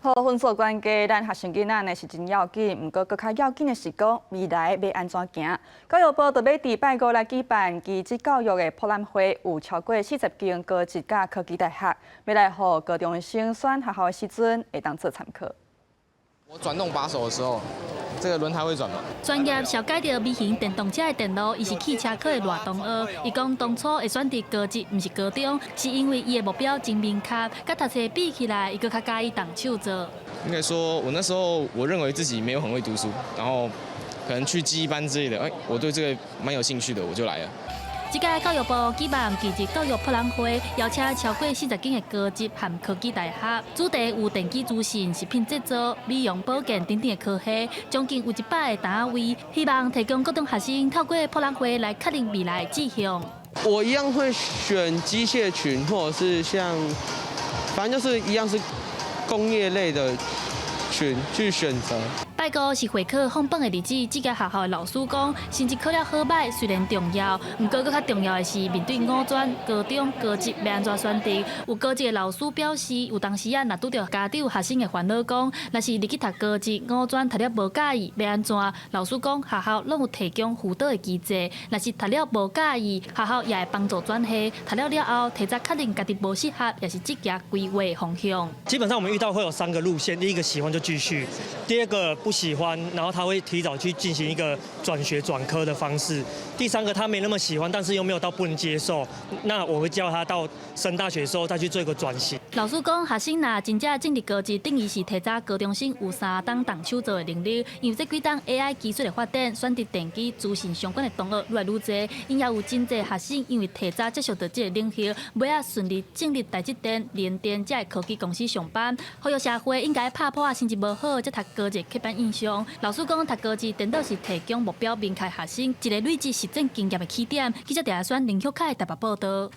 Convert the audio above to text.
好，分数管家，咱学生囡仔呢是真要紧，不过更较要紧的是讲未来要安怎行。教育部特别伫拜五来举办技职教育的博览会，有超过40间高职甲科技大学，要来互高中生选学校的时阵会当做参考。我转动把手的时候，这个轮胎会转吗？专业小解到微型电动车的电路，伊是汽车科的赖同学。伊讲当初会选择高职，毋是高中，是因为伊的目标真明确，甲读册比起来，伊更较介意动手做。应该说，我那时候我认为自己没有很会读书，然后可能去记忆班之类的，我对这个蛮有兴趣的，我就来了。这届教育部举办技职教育博览会，邀请超过40间的高职和科技大学，主题有电机资讯、食品制造、美容保健等等的科系，将近有100个单位，希望提供高中学生透过博览会来确定未来的志向。我一样会选机械群，或者是像，反正就是一样是工业类的群去选择。拜五是会考放榜的日子，这间学校的老师讲，成绩考了好歹虽然重要，不过更较重要的是面对五专、高中、高职要安怎选择。有高职的老师表示，有当时若拄到家长、学生的烦恼，讲若是入去读高职、五专读了无介意，要安怎？老师讲学校拢有提供辅导的机制，若是读了无介意，学校也会帮助转系。读了后，提早确定家己无适合，也是职业规划的方向。基本上我们遇到会有3个路线，第一个喜欢就继续，第二个不喜欢，然后他会提早去进行一个转学转科的方式。第3个他没那么喜欢，但是又没有到不能接受，那我会叫他到升大学的时候再去做一个转型。老师讲，学生若真正进入高职，等于是提早高中生有3档动手做的能力。因为这几档 AI 技术的发展，选择电机、资讯相关的同学愈来愈多，因也有真侪学生因为提早接触到这个领域，尾仔顺利进入台积电、联电这科技公司上班。呼吁社会应该拍破成绩无好才读高职刻板印象。老师讲，读高职颠倒是提供目标明确学生一个累积实战经验的起点。记者陈亚轩、林秀凯台北报道。